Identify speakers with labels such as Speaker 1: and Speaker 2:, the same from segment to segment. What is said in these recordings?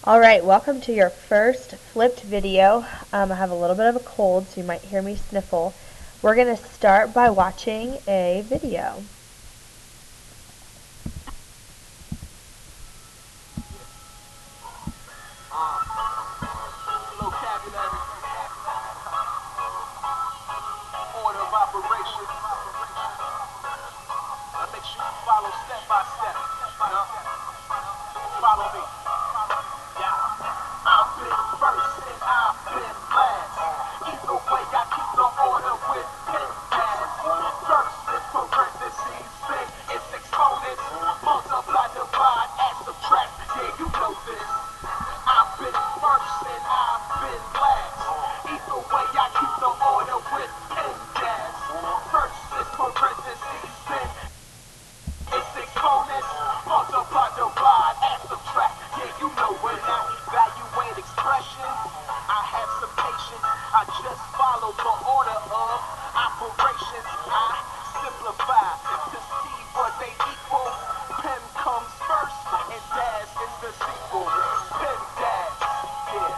Speaker 1: Alright, welcome to your first flipped video. I have a little bit of a cold, so you might hear me sniffle. We're going to start by watching a video.
Speaker 2: Vocabulary, order of operation. That makes you follow step by step. Follow me. Yeah. I've been first and I've been last. Either way, I keep the order with pen gas. First is parentheses, then it's exponents. Multiply, divide, add, subtract. Yeah, you know this. I've been first and I've been last. Either way, I keep the order with pen gas. First is parentheses, then it's exponents, multiply, divide, add, subtract. Yeah, you know when I evaluate expressions, I have some patience. I just follow the order of operations. I simplify to see what they equal. Pen comes first, and Daz is the sequel. Pen Daz, yeah,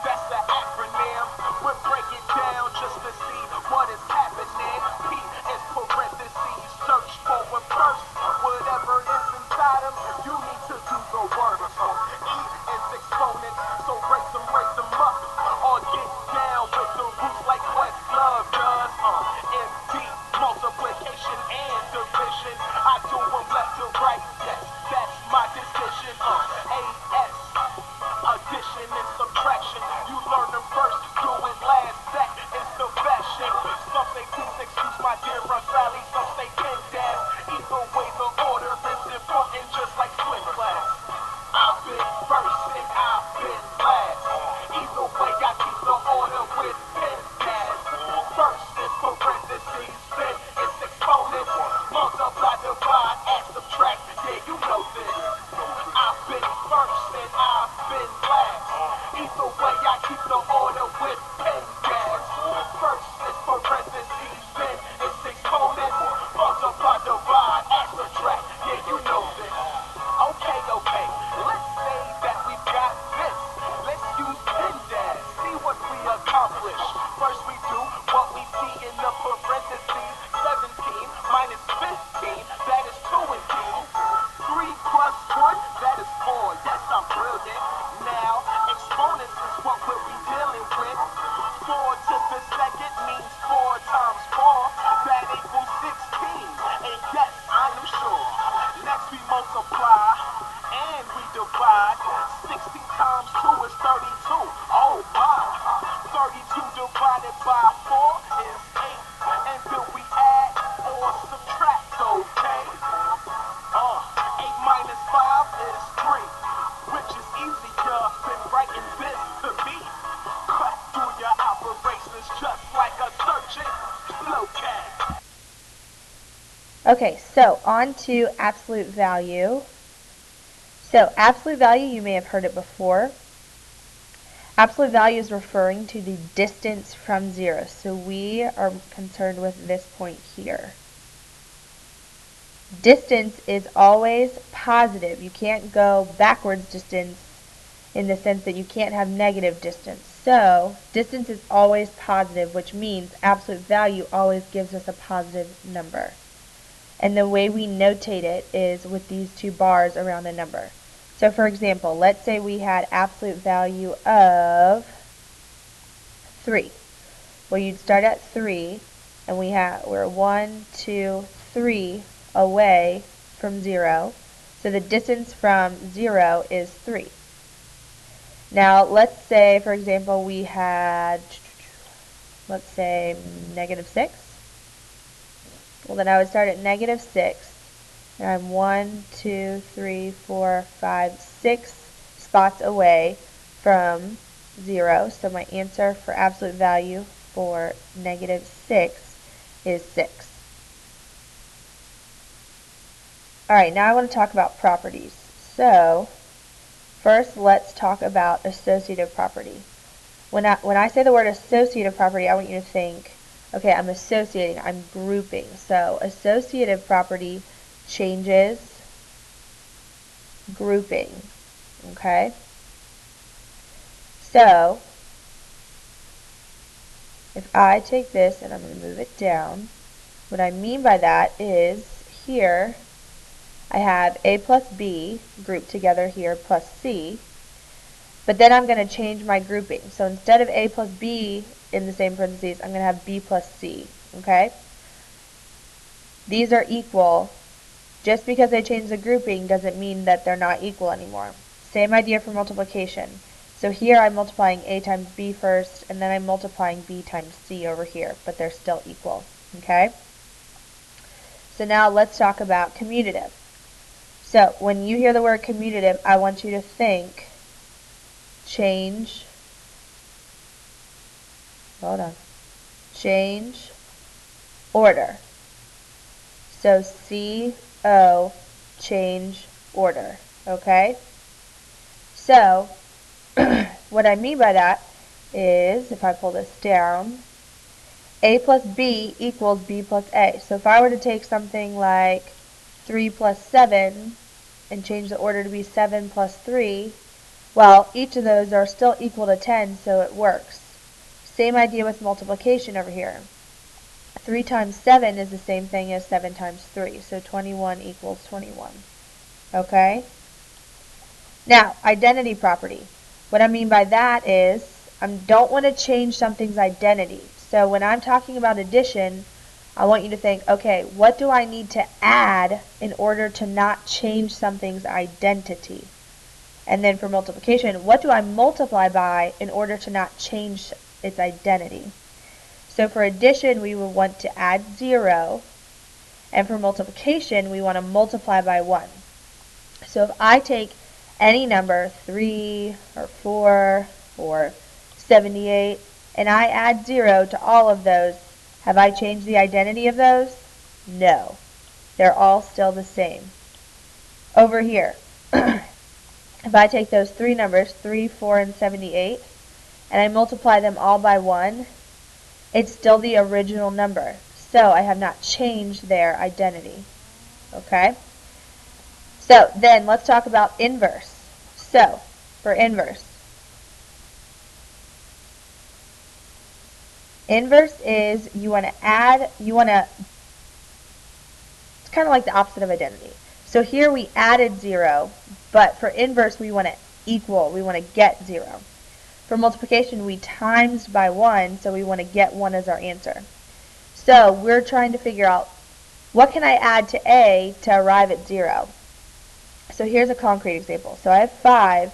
Speaker 2: that's the acronym. We'll break it down just to see what is happening. P is parentheses, search for a first. Whatever is inside them, you need to do the work. E is exponent, so raise them up. Or get down with the roots like what love does. MD, multiplication and division. I do them left to right, yes, that's my decision. AS, addition and subtraction. You learn them first, do it last, that is the fashion. Some say please excuse my dear Aunt Sally, some say pen dad. Either way the order is important, just like swim class. I've been first and I've been last. Either way I keep the order with pen dad. First is parentheses, then it's exponents. Multiply, divide, add, subtract, yeah you know this. I've been first and I've been last. Either way I keep the order with pen gas. First is parentheses, then it's exponents. Multiply, divide, add, subtract, yeah you know this. Okay, let's say that we've got this. Let's use pen gas, see what we accomplish. First we do what we see in the parentheses. 17 minus 15, that is 2 indeed. 3 plus 1, that is 4. Yes, I'm brilliant. Now, exponents is what we'll be dealing with. 4 to the second means 4 times 4. That equals 16. And yes, I am sure. Next we multiply and we divide. 16 times 2 is 32. Oh my. 32 divided by 4 is 8. And will we add or subtract, okay? 8 minus 5 is 3, which is easier than writing this to me. Cut through your operations just like a surgeon. Slow cat.
Speaker 1: Okay, so on to absolute value. So absolute value, you may have heard it before. Absolute value is referring to the distance from 0. So we are concerned with this point here. Distance is always positive. You can't go backwards distance in the sense that you can't have negative distance. So distance is always positive, which means absolute value always gives us a positive number. And the way we notate it is with these two bars around a number. So for example, let's say we had absolute value of 3. Well, you'd start at 3, and we're 1, 2, 3 away from 0. So the distance from 0 is 3. Now, let's say, for example, we had, let's say, negative 6. Well, then I would start at negative 6. And I'm 1, 2, 3, 4, 5, 6 spots away from 0. So my answer for absolute value for negative 6 is 6. Alright, now I want to talk about properties. So, first let's talk about associative property. When I say the word associative property, I want you to think, okay, I'm associating, I'm grouping. So associative property changes grouping, okay? So if I take this and I'm going to move it down, what I mean by that is here I have a plus b grouped together here plus c, but then I'm going to change my grouping. So instead of a plus b in the same parentheses, I'm going to have b plus c. Okay? These are equal. Just because I change the grouping doesn't mean that they're not equal anymore. Same idea for multiplication. So here I'm multiplying a times b first, and then I'm multiplying b times c over here, but they're still equal. Okay? So now let's talk about commutative. So when you hear the word commutative, I want you to think change, change order. So C-O, change order. Okay? So what I mean by that is, if I pull this down, a plus b equals b plus a. So if I were to take something like 3 plus 7 and change the order to be 7 plus 3, well, each of those are still equal to 10, so it works. Same idea with multiplication over here. 3 times 7 is the same thing as 7 times 3, so 21 equals 21. Okay? Now, identity property. What I mean by that is I don't want to change something's identity. So when I'm talking about addition, I want you to think, okay, what do I need to add in order to not change something's identity? And then for multiplication, what do I multiply by in order to not change its identity? So for addition, we will want to add 0, and for multiplication, we want to multiply by 1. So if I take any number, 3 or 4 or 78, and I add 0 to all of those, have I changed the identity of those? No. They're all still the same. Over here, if I take those three numbers, 3, 4, and 78, and I multiply them all by 1, it's still the original number. So I have not changed their identity. Okay? So then let's talk about inverse. So for inverse is you want to add, it's kind of like the opposite of identity. So here we added 0, but for inverse we want to equal, we want to get 0. For multiplication we times by 1, so we want to get 1 as our answer. So we're trying to figure out what can I add to A to arrive at 0. So here's a concrete example. So I have 5,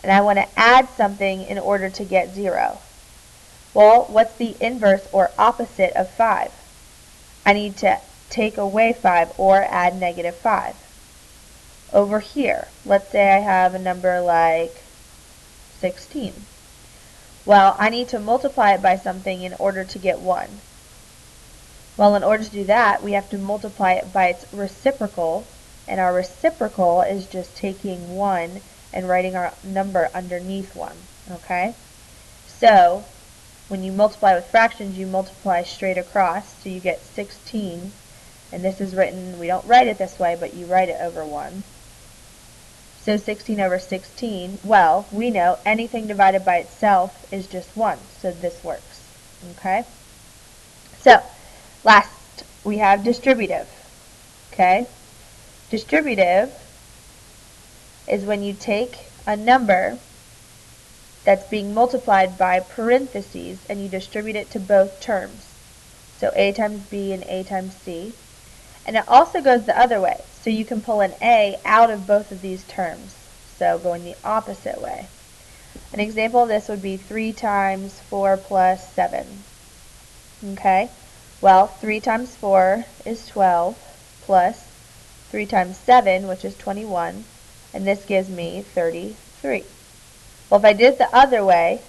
Speaker 1: and I want to add something in order to get 0. Well, what's the inverse or opposite of 5? I need to take away 5 or add negative 5. Over here, let's say I have a number like 16. Well, I need to multiply it by something in order to get 1. Well, in order to do that, we have to multiply it by its reciprocal, and our reciprocal is just taking 1 and writing our number underneath 1. Okay? So, when you multiply with fractions, you multiply straight across, so you get 16, and this is written, we don't write it this way, but you write it over 1. So 16 over 16, well, we know anything divided by itself is just 1, so this works. Okay? So, last, we have distributive. Okay? Distributive is when you take a number that's being multiplied by parentheses and you distribute it to both terms. So a times b and a times c. And it also goes the other way. So you can pull an a out of both of these terms. So going the opposite way. An example of this would be 3 times 4 plus 7. Okay? Well, 3 times 4 is 12 plus 3 times 7, which is 21, and this gives me 33. Well, if I did it the other way,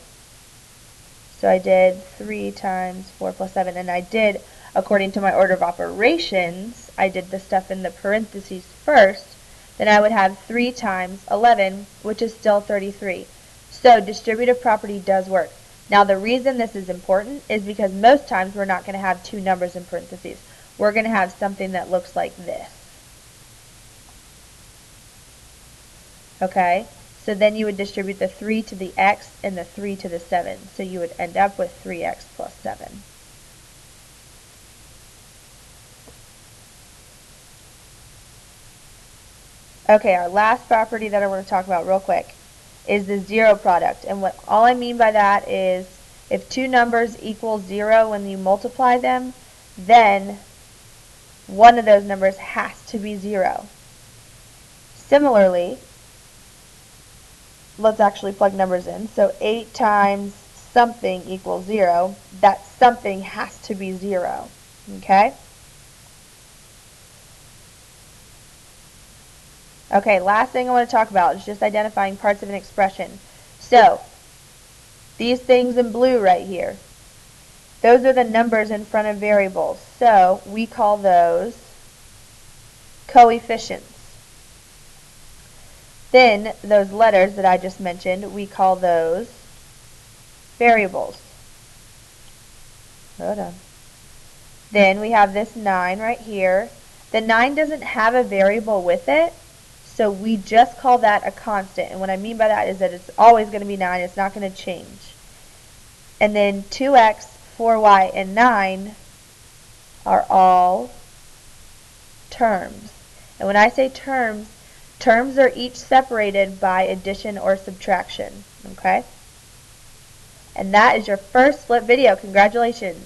Speaker 1: so I did 3 times 4 plus 7, and I did, according to my order of operations, I did the stuff in the parentheses first, then I would have 3 times 11, which is still 33. So distributive property does work. Now the reason this is important is because most times we're not going to have two numbers in parentheses. We're going to have something that looks like this. Okay? So then you would distribute the 3 to the x and the 3 to the 7. So you would end up with 3x plus 7. Okay, our last property that I want to talk about real quick is the zero product. And what all I mean by that is if two numbers equal 0 when you multiply them, then one of those numbers has to be 0. Similarly, let's actually plug numbers in. So 8 times something equals 0. That something has to be 0. Okay? Okay, last thing I want to talk about is just identifying parts of an expression. So, these things in blue right here, those are the numbers in front of variables. So, we call those coefficients. Then, those letters that I just mentioned, we call those variables. Hold on. Then we have this 9 right here. The 9 doesn't have a variable with it, so we just call that a constant. And what I mean by that is that it's always going to be 9. It's not going to change. And then 2x, 4y, and 9 are all terms. And when I say terms, terms are each separated by addition or subtraction. Okay? And that is your first flip video. Congratulations.